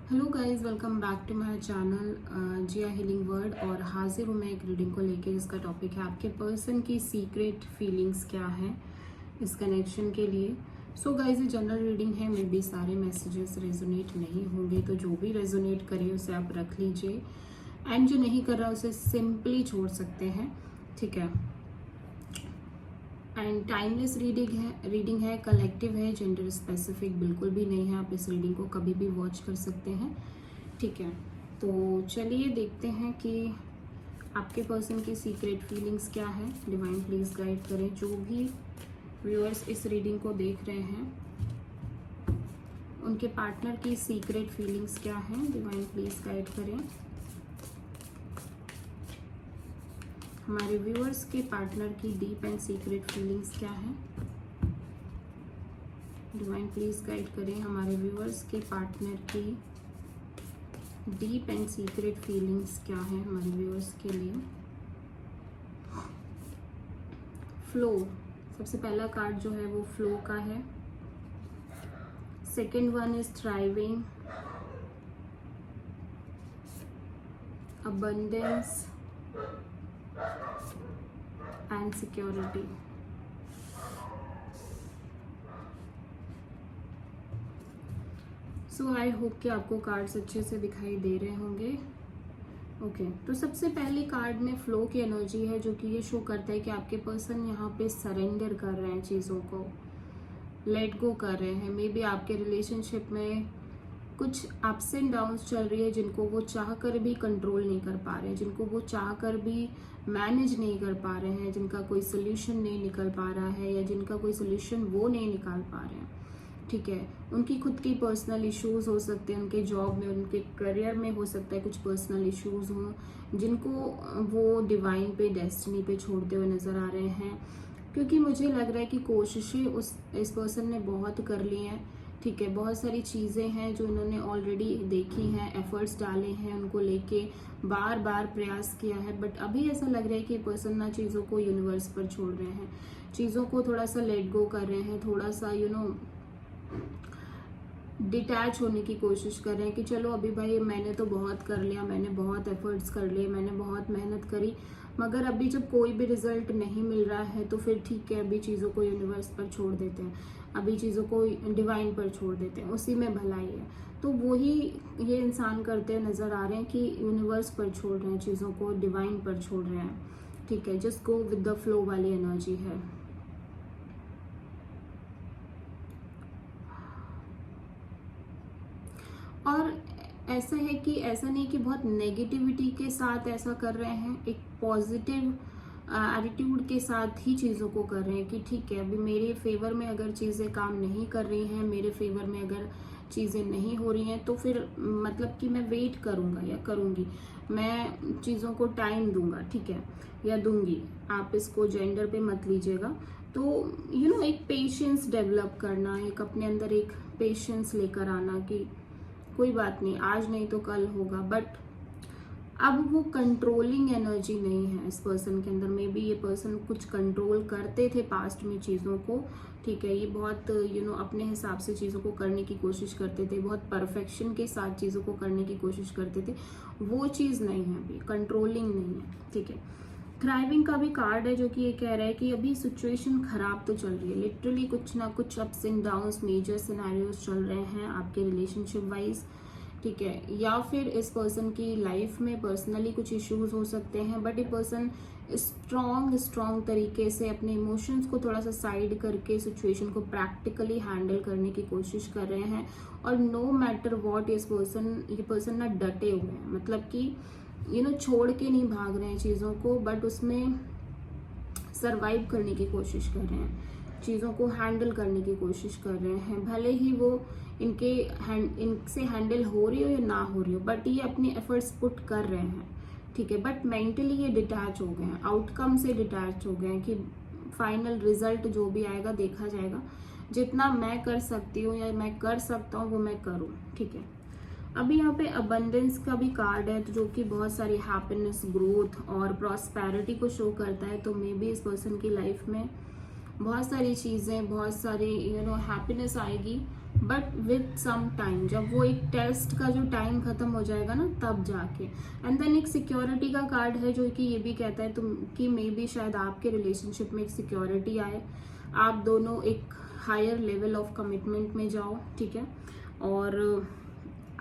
Hello guys, welcome back to my channel Jiya healing world. और हाजिर हूँ मैं एक रीडिंग को लेके जिसका टॉपिक है आपके पर्सन की सीक्रेट फीलिंग्स क्या है इस कनेक्शन के लिए। सो गाइस, ये जनरल रीडिंग है, मे बी सारे मैसेजेस रेजोनेट नहीं होंगे, तो जो भी रेजोनेट करे उसे आप रख लीजिए एंड जो नहीं कर रहा उसे सिंपली छोड़ सकते हैं, ठीक है। एंड टाइमलेस रीडिंग है, कलेक्टिव है, जेंडर स्पेसिफिक बिल्कुल भी नहीं है। आप इस रीडिंग को कभी भी वॉच कर सकते हैं, ठीक है। तो चलिए देखते हैं कि आपके पर्सन की सीक्रेट फीलिंग्स क्या है। डिवाइन प्लीज गाइड करें जो भी व्यूअर्स इस रीडिंग को देख रहे हैं, उनके पार्टनर की सीक्रेट फीलिंग्स क्या है। डिवाइन प्लीज गाइड करें हमारे व्यूअर्स के पार्टनर की डीप एंड सीक्रेट फीलिंग्स क्या है। डिवाइन प्लीज गाइड करें हमारे व्यूअर्स के पार्टनर की डीप एंड सीक्रेट फीलिंग्स क्या है हमारे व्यूअर्स के लिए। फ्लो, सबसे पहला कार्ड जो है वो फ्लो का है। Second one is thriving, abundance and security. So I hope कि आपको कार्ड्स अच्छे से दिखाई दे रहे होंगे। ओके, तो सबसे पहले कार्ड में फ्लो की एनर्जी है, जो कि ये शो करता है कि आपके पर्सन यहाँ पे सरेंडर कर रहे हैं, चीज़ों को लेट गो कर रहे हैं। मे बी आपके रिलेशनशिप में कुछ अप्स एंड डाउन्स चल रही है जिनको वो चाह कर भी कंट्रोल नहीं कर पा रहे हैं, जिनको वो चाह कर भी मैनेज नहीं कर पा रहे हैं, जिनका कोई सोल्यूशन नहीं निकल पा रहा है या जिनका कोई सोल्यूशन वो नहीं निकाल पा रहे हैं, ठीक है। उनकी खुद की पर्सनल इश्यूज हो सकते हैं, उनके जॉब में, उनके करियर में हो सकता है कुछ पर्सनल इश्यूज हों जिनको वो डिवाइन पे, डेस्टिनी पे छोड़ते हुए नज़र आ रहे हैं। क्योंकि मुझे लग रहा है कि कोशिशें इस पर्सन ने बहुत कर ली हैं, ठीक है। बहुत सारी चीज़ें हैं जो इन्होंने ऑलरेडी देखी हैं, एफर्ट्स डाले हैं, उनको लेके बार बार प्रयास किया है, बट अभी ऐसा लग रहा है कि पर्सन ना चीज़ों को यूनिवर्स पर छोड़ रहे हैं, चीज़ों को थोड़ा सा लेट गो कर रहे हैं, थोड़ा सा डिटैच होने की कोशिश कर रहे हैं कि चलो अभी भाई मैंने तो बहुत कर लिया, मैंने बहुत एफर्ट्स कर लिए, मैंने बहुत मेहनत करी, मगर अभी जब कोई भी रिजल्ट नहीं मिल रहा है तो फिर ठीक है, अभी चीज़ों को यूनिवर्स पर छोड़ देते हैं, अभी चीज़ों को डिवाइन पर छोड़ देते हैं, उसी में भलाई है। तो वही ये इंसान करते हुए नज़र आ रहे हैं कि यूनिवर्स पर छोड़ रहे हैं, चीज़ों को डिवाइन पर छोड़ रहे हैं, ठीक है। Just go with the flow वाली एनर्जी है। और ऐसा है कि ऐसा नहीं कि बहुत नेगेटिविटी के साथ ऐसा कर रहे हैं, एक पॉजिटिव एटीट्यूड के साथ ही चीज़ों को कर रहे हैं कि ठीक है, अभी मेरे फेवर में अगर चीज़ें काम नहीं कर रही हैं, मेरे फेवर में अगर चीज़ें नहीं हो रही हैं, तो फिर मतलब कि मैं वेट करूँगा या करूँगी, मैं चीज़ों को टाइम दूंगा, ठीक है, या दूंगी। आप इसको जेंडर पे मत लीजिएगा। तो एक पेशेंस डेवलप करना, एक अपने अंदर एक पेशेंस लेकर आना कि कोई बात नहीं, आज नहीं तो कल होगा। बट अब वो कंट्रोलिंग एनर्जी नहीं है इस पर्सन के अंदर। मे बी ये पर्सन कुछ कंट्रोल करते थे पास्ट में चीज़ों को, ठीक है। ये बहुत अपने हिसाब से चीज़ों को करने की कोशिश करते थे, बहुत परफेक्शन के साथ चीज़ों को करने की कोशिश करते थे, वो चीज़ नहीं है, अभी कंट्रोलिंग नहीं है, ठीक है। थ्राइविंग का भी कार्ड है, जो कि ये कह रहा है कि अभी सिचुएशन खराब तो चल रही है, लिटरली कुछ ना कुछ ups and downs, major scenarios चल रहे हैं आपके रिलेशनशिप वाइज, ठीक है। या फिर इस पर्सन की लाइफ में पर्सनली कुछ इश्यूज हो सकते हैं, बट ये पर्सन स्ट्रॉन्ग तरीके से अपने इमोशंस को थोड़ा सा साइड करके सिचुएशन को प्रैक्टिकली हैंडल करने की कोशिश कर रहे हैं। और नो मैटर वॉट ये पर्सन ना डटे हुए हैं, मतलब कि छोड़ के नहीं भाग रहे हैं चीज़ों को, बट उसमें सरवाइव करने की कोशिश कर रहे हैं, चीज़ों को हैंडल करने की कोशिश कर रहे हैं, भले ही वो इनसे हैंडल हो रही हो या ना हो रही हो, बट ये अपनी एफर्ट्स पुट कर रहे हैं, ठीक है। बट मेंटली ये डिटैच हो गए हैं, आउटकम से डिटैच हो गए हैं कि फाइनल रिजल्ट जो भी आएगा देखा जाएगा, जितना मैं कर सकती हूँ या मैं कर सकता हूँ वो मैं करूँ, ठीक है। अभी यहाँ पे अबंडेंस का भी कार्ड है, तो जो कि बहुत सारी हैप्पीनेस, ग्रोथ और प्रॉस्पेरिटी को शो करता है। तो मे बी इस पर्सन की लाइफ में बहुत सारी चीज़ें, बहुत सारी हैप्पीनेस आएगी, बट विथ सम टाइम, जब वो एक टेस्ट का जो टाइम खत्म हो जाएगा ना तब जाके। एंड देन एक सिक्योरिटी का कार्ड है जो कि ये भी कहता है तुम कि मे बी शायद आपके रिलेशनशिप में एक सिक्योरिटी आए, आप दोनों एक हायर लेवल ऑफ कमिटमेंट में जाओ, ठीक है। और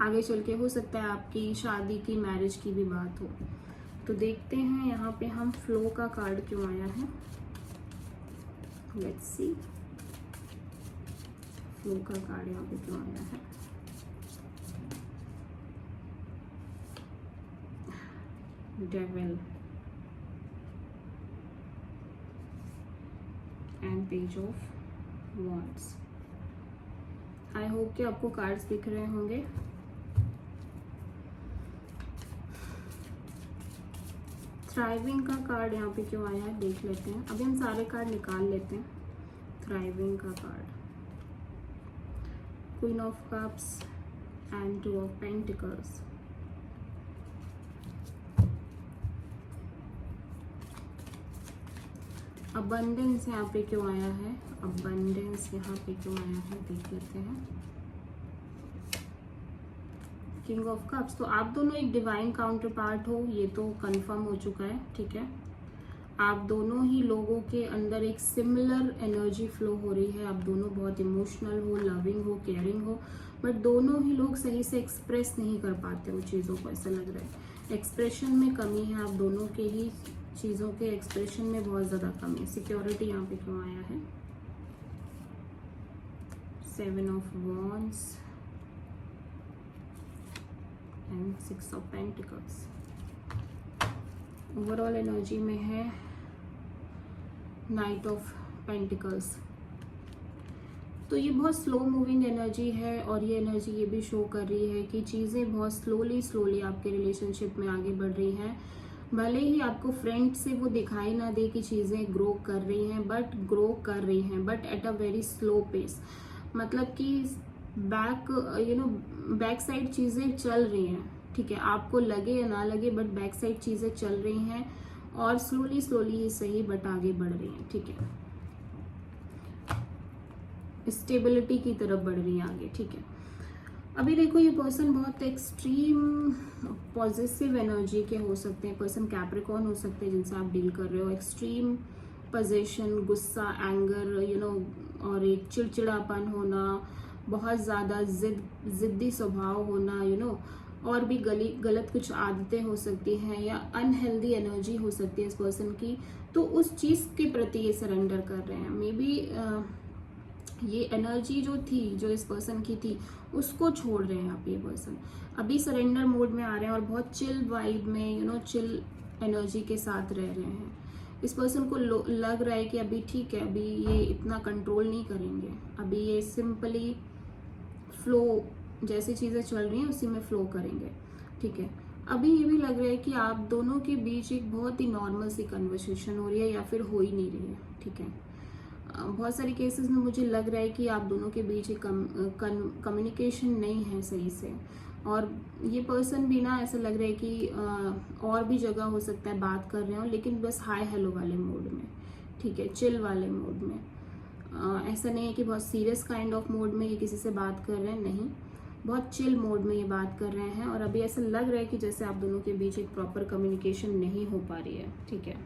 आगे चल के हो सकता है आपकी शादी की, मैरिज की भी बात हो। तो देखते हैं यहाँ पे हम फ्लो का कार्ड क्यों आया है। लेट्स सी फ्लो का कार्ड यहाँ पे क्यों आया है। Devil and page of wands. I hope कि आपको कार्ड्स दिख रहे होंगे। थ्राइविंग का कार्ड यहाँ पे क्यों आया है देख लेते हैं। अभी हम सारे कार्ड निकाल लेते हैं। थ्राइविंग का card, queen of cups and two of pentacles. Abundance यहाँ पे क्यों आया है, अबंडेंस यहाँ पे क्यों आया है देख लेते हैं। किंग ऑफ कप्स, तो आप दोनों एक डिवाइन काउंटर पार्ट हो, ये तो कंफर्म हो चुका है, ठीक है। आप दोनों ही लोगों के अंदर एक सिमिलर एनर्जी फ्लो हो रही है। आप दोनों बहुत इमोशनल हो, लविंग हो, केयरिंग हो, बट दोनों ही लोग सही से एक्सप्रेस नहीं कर पाते वो चीज़ों को, ऐसा लग रहा है। एक्सप्रेशन में कमी है, आप दोनों के ही चीज़ों के एक्सप्रेशन में बहुत ज़्यादा कमी है। सिक्योरिटी यहाँ पे क्यों आया है। 7 of wands and 6 of pentacles. Overall energy में है नाइट ऑफ पेंटिकल्स। तो ये बहुत स्लो मूविंग एनर्जी है और ये एनर्जी ये भी शो कर रही है कि चीज़ें बहुत स्लोली आपके रिलेशनशिप में आगे बढ़ रही हैं। भले ही आपको फ्रेंड से वो दिखाई ना दे कि चीज़ें ग्रो कर रही हैं, बट ग्रो कर रही हैं, but at a very slow pace. मतलब कि बैक साइड चीज़ें चल रही हैं, ठीक है। आपको लगे या ना लगे, बट बैक साइड चीज़ें चल रही हैं और स्लोली ही सही बट आगे बढ़ रही हैं, ठीक है। स्टेबिलिटी की तरफ बढ़ रही है आगे, ठीक है। अभी देखो ये पर्सन बहुत एक्सट्रीम पॉजिटिव एनर्जी के हो सकते हैं। पर्सन कैप्रिकॉर्न हो सकते हैं जिनसे आप डील कर रहे हो। एक्सट्रीम पोजेशन, गुस्सा, एंगर, और एक चिड़चिड़ापन होना, बहुत ज़्यादा जिद्दी स्वभाव होना, और भी गलत कुछ आदतें हो सकती हैं या अनहेल्दी एनर्जी हो सकती है इस पर्सन की। तो उस चीज़ के प्रति ये सरेंडर कर रहे हैं। मे बी ये एनर्जी जो थी, जो इस पर्सन की थी, उसको छोड़ रहे हैं आप। ये पर्सन अभी सरेंडर मोड में आ रहे हैं और बहुत चिल वाइब में, चिल एनर्जी के साथ रह रहे हैं। इस पर्सन को लग रहा है कि अभी ठीक है, अभी ये इतना कंट्रोल नहीं करेंगे, अभी ये सिंपली फ्लो, जैसी चीज़ें चल रही हैं उसी में फ्लो करेंगे, ठीक है। अभी ये भी लग रहा है कि आप दोनों के बीच एक बहुत ही नॉर्मल सी कन्वर्सेशन हो रही है या फिर हो ही नहीं रही है, ठीक है। बहुत सारे केसेस में मुझे लग रहा है कि आप दोनों के बीच एक कम्युनिकेशन नहीं है सही से, और ये पर्सन भी ना ऐसा लग रहा है कि और भी जगह हो सकता है बात कर रहे हो, लेकिन बस हाय हेलो वाले मोड में, ठीक है, चिल वाले मोड में। ऐसा नहीं है कि बहुत सीरियस काइंड ऑफ मोड में ये किसी से बात कर रहे हैं, नहीं, बहुत चिल मोड में ये बात कर रहे हैं। और अभी ऐसा लग रहा है कि जैसे आप दोनों के बीच एक प्रॉपर कम्युनिकेशन नहीं हो पा रही है, ठीक है।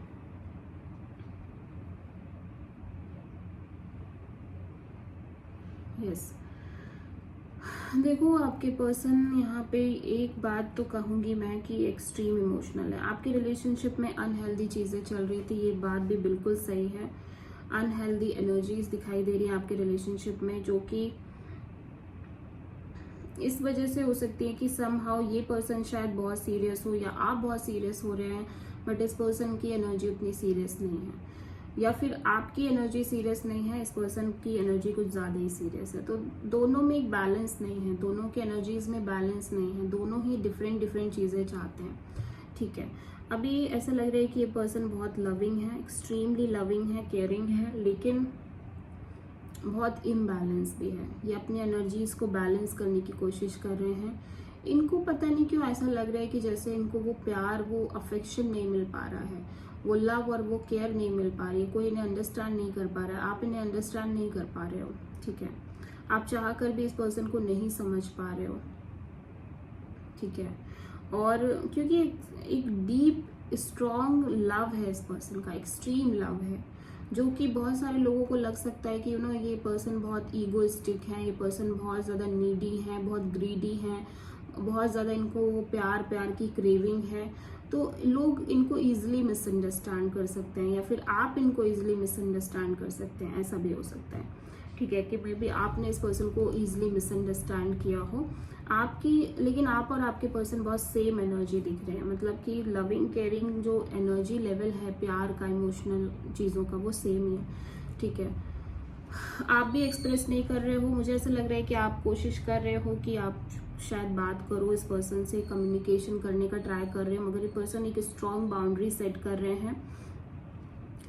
यस, देखो आपके पर्सन यहाँ पे एक बात तो कहूँगी मैं कि एक्सट्रीम इमोशनल है। आपके रिलेशनशिप में अनहेल्दी चीज़ें चल रही थी, ये बात भी बिल्कुल सही है। अनहेल्दी एनर्जीज दिखाई दे रही है आपके रिलेशनशिप में, जो कि इस वजह से हो सकती है कि समहाउ ये पर्सन शायद बहुत सीरियस हो या आप बहुत सीरियस हो रहे हैं, बट इस पर्सन की एनर्जी उतनी सीरियस नहीं है, या फिर आपकी एनर्जी सीरियस नहीं है, इस पर्सन की एनर्जी कुछ ज़्यादा ही सीरियस है। तो दोनों में एक बैलेंस नहीं है, दोनों के एनर्जीज में बैलेंस नहीं है, दोनों ही डिफरेंट चीज़ें चाहते हैं, ठीक है। अभी ऐसा लग रहा है कि ये पर्सन बहुत लविंग है, एक्सट्रीमली लविंग है, केयरिंग है, लेकिन बहुत इम्बैलेंस भी है। ये अपनी एनर्जीज को बैलेंस करने की कोशिश कर रहे हैं। इनको पता नहीं क्यों ऐसा लग रहा है कि जैसे इनको वो प्यार, वो अफेक्शन नहीं मिल पा रहा है, वो लव और वो केयर नहीं मिल पा रही है, कोई इन्हें अंडरस्टैंड नहीं कर पा रहा है, आप इन्हें अंडरस्टैंड नहीं कर पा रहे हो, ठीक है। आप चाह कर भी इस पर्सन को नहीं समझ पा रहे हो, ठीक है। और क्योंकि एक डीप स्ट्रॉन्ग लव है इस पर्सन का, एक्सट्रीम लव है, जो कि बहुत सारे लोगों को लग सकता है कि ये पर्सन बहुत ईगोइस्टिक है, ये पर्सन बहुत ज़्यादा नीडी है, बहुत ग्रीडी है, बहुत ज़्यादा इनको प्यार की क्रेविंग है। तो लोग इनको ईजिली मिसअंडरस्टैंड कर सकते हैं, या फिर आप इनको ईजिली मिसअंडरस्टैंड कर सकते हैं, ऐसा भी हो सकता है, ठीक है, कि मे बी आपने इस पर्सन को ईजिली मिसअंडरस्टैंड किया हो लेकिन आप और आपके पर्सन बहुत सेम एनर्जी दिख रहे हैं, मतलब कि लविंग केयरिंग जो एनर्जी लेवल है प्यार का, इमोशनल चीज़ों का, वो सेम ही है, ठीक है। आप भी एक्सप्रेस नहीं कर रहे हो, मुझे ऐसा लग रहा है कि आप कोशिश कर रहे हो कि आप शायद बात करो इस पर्सन से, कम्युनिकेशन करने का ट्राई कर रहे हो, मगर ये पर्सन एक स्ट्रॉन्ग बाउंड्री सेट कर रहे हैं,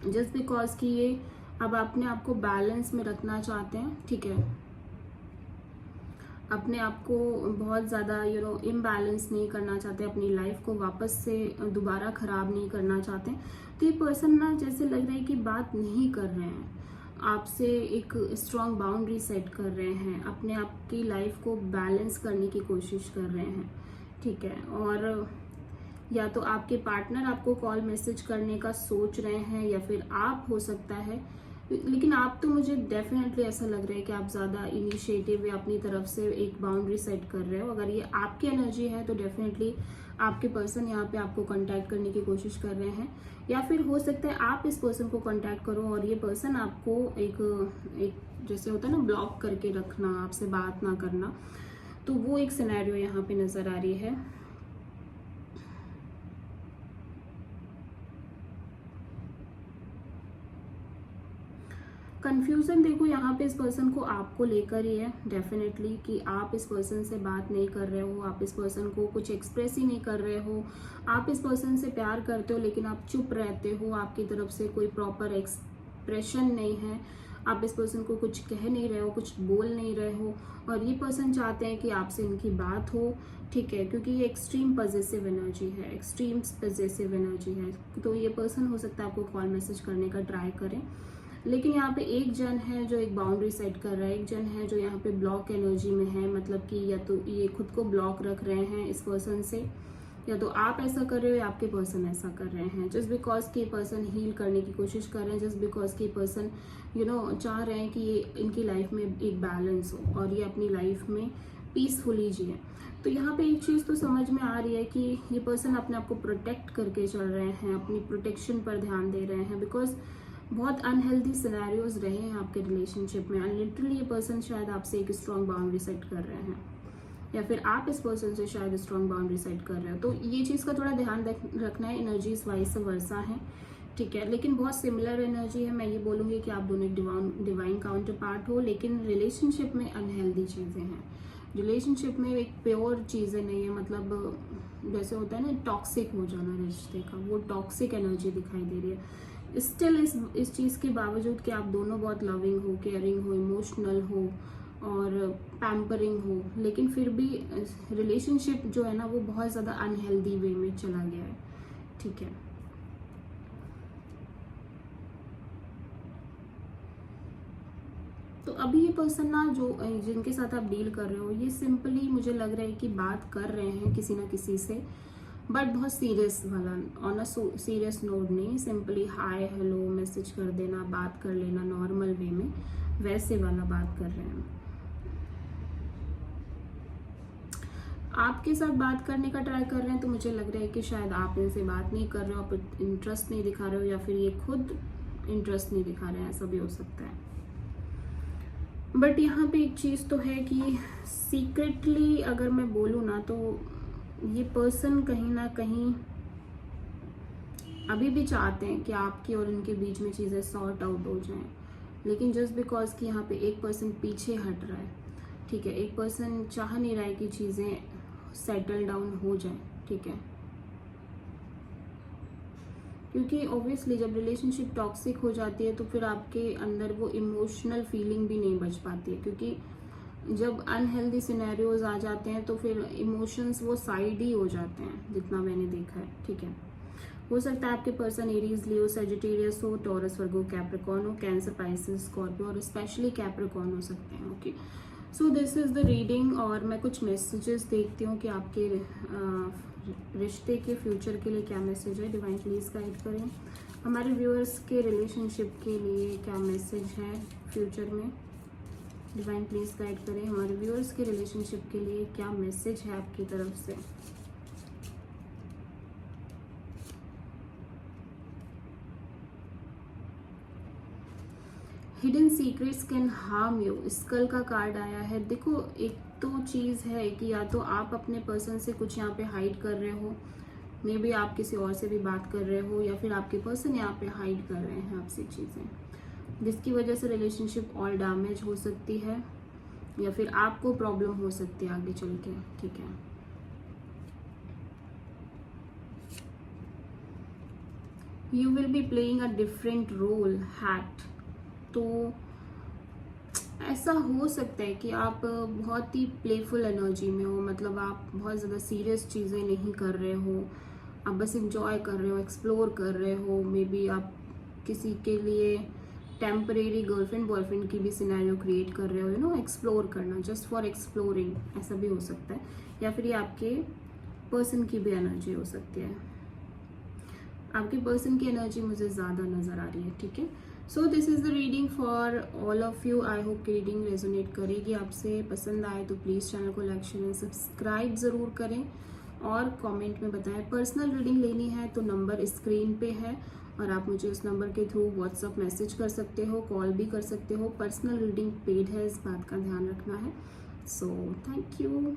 जस्ट बिकॉज कि ये अब अपने आप को बैलेंस में रखना चाहते हैं, ठीक है, अपने आप को बहुत ज़्यादा इम्बैलेंस नहीं करना चाहते, अपनी लाइफ को वापस से दोबारा ख़राब नहीं करना चाहते। तो ये पर्सन ना जैसे लग रहा है कि बात नहीं कर रहे हैं आपसे, एक स्ट्रॉन्ग बाउंड्री सेट कर रहे हैं, अपने आप की लाइफ को बैलेंस करने की कोशिश कर रहे हैं, ठीक है। और या तो आपके पार्टनर आपको कॉल मैसेज करने का सोच रहे हैं, या फिर आप हो सकता है, लेकिन आप तो मुझे डेफिनेटली ऐसा लग रहा है कि आप ज़्यादा इनिशिएटिव या अपनी तरफ से एक बाउंड्री सेट कर रहे हो। अगर ये आपकी एनर्जी है तो डेफिनेटली आपके पर्सन यहाँ पे आपको कांटेक्ट करने की कोशिश कर रहे हैं, या फिर हो सकता है आप इस पर्सन को कांटेक्ट करो और ये पर्सन आपको एक जैसे होता है ना ब्लॉक करके रखना, आपसे बात ना करना, तो वो एक सिनेरियो यहाँ पे नज़र आ रही है। कंफ्यूजन देखो यहाँ पे इस पर्सन को आपको लेकर ही है डेफिनेटली, कि आप इस पर्सन से बात नहीं कर रहे हो, आप इस पर्सन को कुछ एक्सप्रेस ही नहीं कर रहे हो, आप इस पर्सन से प्यार करते हो लेकिन आप चुप रहते हो, आपकी तरफ से कोई प्रॉपर एक्सप्रेशन नहीं है, आप इस पर्सन को कुछ कह नहीं रहे हो, कुछ बोल नहीं रहे हो, और ये पर्सन चाहते हैं कि आपसे इनकी बात हो, ठीक है, क्योंकि ये एक्सट्रीम पॉजिटिव एनर्जी है, एक्सट्रीम पॉजिटिव एनर्जी है। तो ये पर्सन हो सकता है आपको कॉल मैसेज करने का ट्राई करें, लेकिन यहाँ पे एक जन है जो एक बाउंड्री सेट कर रहा है, एक जन है जो यहाँ पे ब्लॉक एनर्जी में है, मतलब कि या तो ये खुद को ब्लॉक रख रहे हैं इस पर्सन से, या तो आप ऐसा कर रहे हो या आपके पर्सन ऐसा कर रहे हैं, जस्ट बिकॉज कि पर्सन हील करने की कोशिश कर रहे हैं, जस्ट बिकॉज कि पर्सन चाह रहे हैं कि ये इनकी लाइफ में एक बैलेंस हो और ये अपनी लाइफ में पीसफुली जिए। तो यहाँ पे एक चीज़ तो समझ में आ रही है कि ये पर्सन अपने आप को प्रोटेक्ट करके चल रहे हैं, अपनी प्रोटेक्शन पर ध्यान दे रहे हैं, बिकॉज बहुत अनहेल्दी सिनेरियोज रहे हैं आपके रिलेशनशिप में, एंड लिटरली ये पर्सन शायद आपसे एक स्ट्रॉन्ग बाउंड्री सेट कर रहे हैं, या फिर आप इस पर्सन से शायद स्ट्रॉन्ग बाउंड्री सेट कर रहे हो। तो ये चीज़ का थोड़ा ध्यान रखना है, एनर्जीज वाइस वर्सा है, ठीक है, लेकिन बहुत सिमिलर एनर्जी है। मैं ये बोलूँगी कि आप दोनों डिवाइन काउंटर पार्ट हो, लेकिन रिलेशनशिप में अनहेल्दी चीज़ें हैं, रिलेशनशिप में एक प्योर चीज़ें नहीं है, मतलब जैसे होता है ना टॉक्सिक हो जाना रिश्ते का, वो टॉक्सिक एनर्जी दिखाई दे रही है। स्टिल इस चीज़ के बावजूद कि आप दोनों बहुत लविंग हो, केयरिंग हो, इमोशनल हो और पैम्परिंग हो, लेकिन फिर भी रिलेशनशिप जो है ना वो बहुत ज़्यादा अनहेल्दी वे में चला गया है, ठीक है। तो अभी ये पर्सन ना जो जिनके साथ आप डील कर रहे हो, ये सिंपली मुझे लग रहा है कि बात कर रहे हैं किसी ना किसी से, बट बहुत सीरियस वाला, ऑन अ सीरियस नोट नहीं, सिंपली हाय हेलो मैसेज कर देना, बात कर लेना नॉर्मल वे में, वैसे वाला बात कर रहे हैं। आपके साथ बात करने का ट्राई कर रहे हैं, तो मुझे लग रहा है कि शायद आप इनसे बात नहीं कर रहे हो, आप इंटरेस्ट नहीं दिखा रहे हो, या फिर ये खुद इंटरेस्ट नहीं दिखा रहे हैं, ऐसा भी हो सकता है। बट यहाँ पे एक चीज़ तो है कि सीक्रेटली अगर मैं बोलूँ ना, तो ये पर्सन कहीं ना कहीं अभी भी चाहते हैं कि आपकी और इनके बीच में चीज़ें सॉर्ट आउट हो जाएं, लेकिन जस्ट बिकॉज कि यहाँ पे एक पर्सन पीछे हट रहा है, ठीक है, एक पर्सन चाह नहीं रहा है कि चीज़ें सेटल डाउन हो जाएं, ठीक है, क्योंकि ऑब्वियसली जब रिलेशनशिप टॉक्सिक हो जाती है तो फिर आपके अंदर वो इमोशनल फीलिंग भी नहीं बच पाती है, क्योंकि जब अनहेल्दी सिनेरियोज आ जाते हैं तो फिर इमोशंस वो साइड ही हो जाते हैं, जितना मैंने देखा है, ठीक है। हो सकता है आपके पर्सन एरीज, लियो, सेजिटेरियस हो, टॉरस, वर्गो, कैप्रिकॉर्न हो, कैंसर, पाइसेस, स्कॉर्पियो और स्पेशली कैप्रिकॉर्न हो सकते हैं, okay. So this is the reading, और मैं कुछ मैसेजेस देखती हूँ कि आपके रिश्ते के फ्यूचर के लिए क्या मैसेज है। डिवाइन प्लीज़ गाइड करें। हमारे व्यूअर्स के रिलेशनशिप के लिए क्या मैसेज है फ्यूचर में। डिवाइन प्लीज़ गाइड करें। हमारे व्यूअर्स के रिलेशनशिप के लिए क्या मैसेज है आपकी तरफ से। Hidden secrets can harm you, skull का कार्ड आया है। देखो, एक तो चीज़ है कि या तो आप अपने पर्सन से कुछ यहाँ पे हाइड कर रहे हो, मे बी आप किसी और से भी बात कर रहे हो, या फिर आपके पर्सन यहाँ पे हाइड कर रहे हैं आपसे चीज़ें, जिसकी वजह से रिलेशनशिप और डैमेज हो सकती है, या फिर आपको प्रॉब्लम हो सकती है आगे चल के। ठीक है, you will be playing a different role hat. तो ऐसा हो सकता है कि आप बहुत ही प्लेफुल एनर्जी में हो, मतलब आप बहुत ज़्यादा सीरियस चीज़ें नहीं कर रहे हो, आप बस इंजॉय कर रहे हो, एक्सप्लोर कर रहे हो। मे बी आप किसी के लिए टेम्परेरी गर्लफ्रेंड बॉयफ्रेंड की भी सिनेरियो क्रिएट कर रहे हो, यू नो, एक्सप्लोर करना, जस्ट फॉर एक्सप्लोरिंग, ऐसा भी हो सकता है। या फिर ये आपके पर्सन की भी एनर्जी हो सकती है। आपके पर्सन की एनर्जी मुझे ज़्यादा नज़र आ रही है। ठीक है, so this is the reading for all of you. I hope कि रीडिंग रेजोनेट करेगी आपसे। पसंद आए तो प्लीज़ चैनल को लाइक शेयर एंड सब्सक्राइब ज़रूर करें, और कमेंट में बताएं। पर्सनल रीडिंग लेनी है तो नंबर स्क्रीन पे है, और आप मुझे उस नंबर के थ्रू व्हाट्सअप मैसेज कर सकते हो, कॉल भी कर सकते हो। पर्सनल रीडिंग पेड है, इस बात का ध्यान रखना है। So thank you.